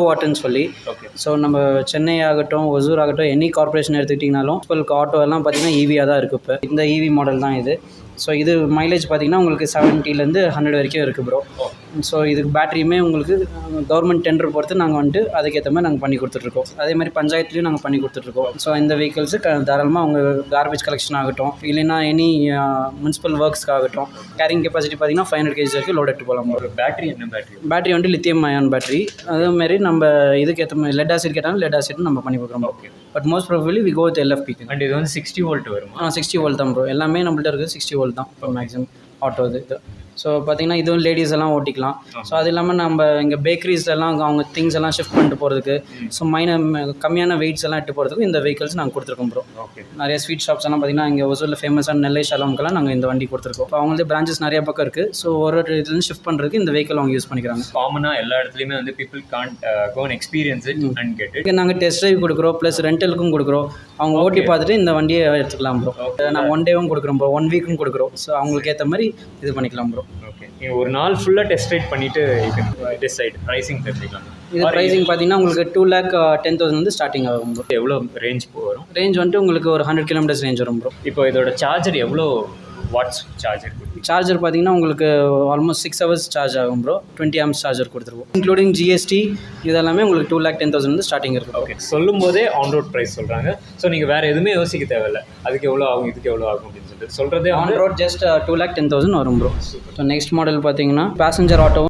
வாட்டுன்னு சொல்லி. ஸோ நம்ம சென்னை ஆகட்டும், ஒசூர் ஆகட்டும், எனி கார்பரேஷன் எடுத்துக்கிட்டிங்கனாலும் இப்போ ஆட்டோ எல்லாம் பார்த்தீங்கன்னா ஈவியாக தான் இருக்குது. இப்போ இந்த ஈவி மாடல் தான் இது. ஸோ இது மைலேஜ் பார்த்தீங்கன்னா உங்களுக்கு 70லேருந்து 100 வரைக்கும் இருக்குது ப்ரோ. ஸோ இதுக்கு பேட்டரியுமே உங்களுக்கு கவர்மெண்ட் டெண்டர் பொறுத்து நாங்கள் வந்துட்டு அதுக்கேற்ற மாதிரி நாங்கள் பண்ணி கொடுத்துட்ருக்கோம். அதே மாதிரி பஞ்சாயத்துலேயும் நாங்கள் பண்ணி கொடுத்துட்ருக்கோம். ஸோ இந்த வெஹிக்கிள்ஸு தாராளமாக அவங்க கார்பேஜ் கலெக்ஷன் ஆகட்டும், இல்லைன்னா எனி முனிசிபல் ஒர்க்ஸ்க்கு ஆகட்டும், கேரிங் கெப்பாசிட்டி பார்த்தீங்கன்னா 500 kg வரைக்கும் லோட் எடுத்து போகலாம். ஒரு பேட்டரி என்ன பேட்டரி வந்துட்டு லித்தியம் அயான் பேட்டரி. அதேமாதிரி நம்ம இதுக்கேற்ற மாதிரி லெட் ஆசிட் கேட்டாலும் லெட் ஆசிட் நம்ம பண்ணி கொடுக்குறோம். Okay. But most probably we go with LFP. And இது வந்து 60 வோல்ட் வருமா? 60 வோல்ட் தான் ப்ரோ. எல்லாமே நம்மள்ட்ட இருக்குது 60 வோல்ட் தான் இப்போ மேக்ஸிமம் ஆட்டோ இது. ஸோ பார்த்தீங்கன்னா இதுவும் லேடிஸ் எல்லாம் ஓட்டிக்கலாம். ஸோ அது இல்லாமல் நம்ம இங்கே பேக்கரிஸ்லாம் அவங்க திங்ஸ் எல்லாம் ஷிஃப்ட் பண்ணிட்டு போகிறதுக்கு, ஸோ கம்மியான வெயிட்ஸ் எல்லாம் எடுத்து போகிறதுக்கு இந்த வெஹிக்கிள்ஸ் நாங்கள் கொடுத்துருக்கோம் ப்ரோ. ஓகே. நிறைய ஸ்வீட் ஷாப்ஸ் எல்லாம் பார்த்தீங்கன்னா இங்கே ஒசூரில் ஃபேமஸான நெல்லை ஷாலோம்க்கெல்லாம் நாங்கள் இந்த வண்டி கொடுத்துருக்கோம். இப்போ அவங்களே பிரான்ச்சஸ் நிறைய பக்கம் இருக்குது. ஸோ ஒரு இதுலேருந்து ஷிஃப்ட் பண்ணுறதுக்கு இந்த வெஹிக்கிள் அவங்க யூஸ் பண்ணிக்கிறாங்க. காமனாக எல்லா இடத்துலையுமே வந்து people can't go and experience it and get it. நாங்கள் டெஸ்ட் ட்ரைவ் கொடுக்குறோம், ப்ளஸ் ரெண்டலுக்கும் கொடுக்குறோம். அவங்க ஓட்டி பார்த்துட்டு இந்த வண்டியை எடுத்துக்கலாம் ப்ரோ. நான் 1 டேவும் கொடுக்குறோம் ப்ரோ, 1 வீக்கும் கொடுக்குறோம். ஸோ அவங்களுக்கு ஏற்ற மாதிரி இது பண்ணிக்கலாம் ப்ரோ. ஓகே. நீங்கள் ஒரு நாள் ஃபுல்லாக டெஸ்ட் ரைட் பண்ணிவிட்டு டிசைட் ப்ரைஸிங் தெரிஞ்சுக்கலாம். இது ப்ரைஸிங் பார்த்தீங்கன்னா உங்களுக்கு 2,10,000 வந்து ஸ்டார்டிங் ஆகும் ப்ரோ. எவ்வளோ ரேஞ்ச் வரும்? ரேஞ்ச் வந்துட்டு உங்களுக்கு ஒரு 100 kilometers ரேஞ்ச் வரும் ப்ரோ. இப்போ இதோட சார்ஜர் எவ்வளோ வாட்ஸ் சார்ஜர்? சார்ஜர் பார்த்தீங்கன்னா உங்களுக்கு ஆல்மோஸ்ட் 6 hours சார்ஜ் ஆகும் ப்ரோ. 20 amps சார்ஜர் கொடுத்துருவோம். இன்க்ளூடிங் GST இதெல்லாமே உங்களுக்கு 2,10,000 வந்து ஸ்டார்டிங் இருக்குது. ஓகே. சொல்லும் போதே ஆன் ரோட் ப்ரைஸ் சொல்கிறாங்க. ஸோ நீங்கள் வேறு எதுவுமே யோசிக்க தேவையில்லை, அதுக்கு எவ்வளோ ஆகும் இதுக்கு எவ்வளோ ஆகும் அப்படின்னு சொல்லிட்டு சொல்கிறதே ஆன் ரோட் ஜஸ்ட் 2,10,000 வரும் ப்ரோ. ஸோ நெக்ஸ்ட் மாடல் பார்த்தீங்கன்னா பேசஞ்சர் ஆட்டோ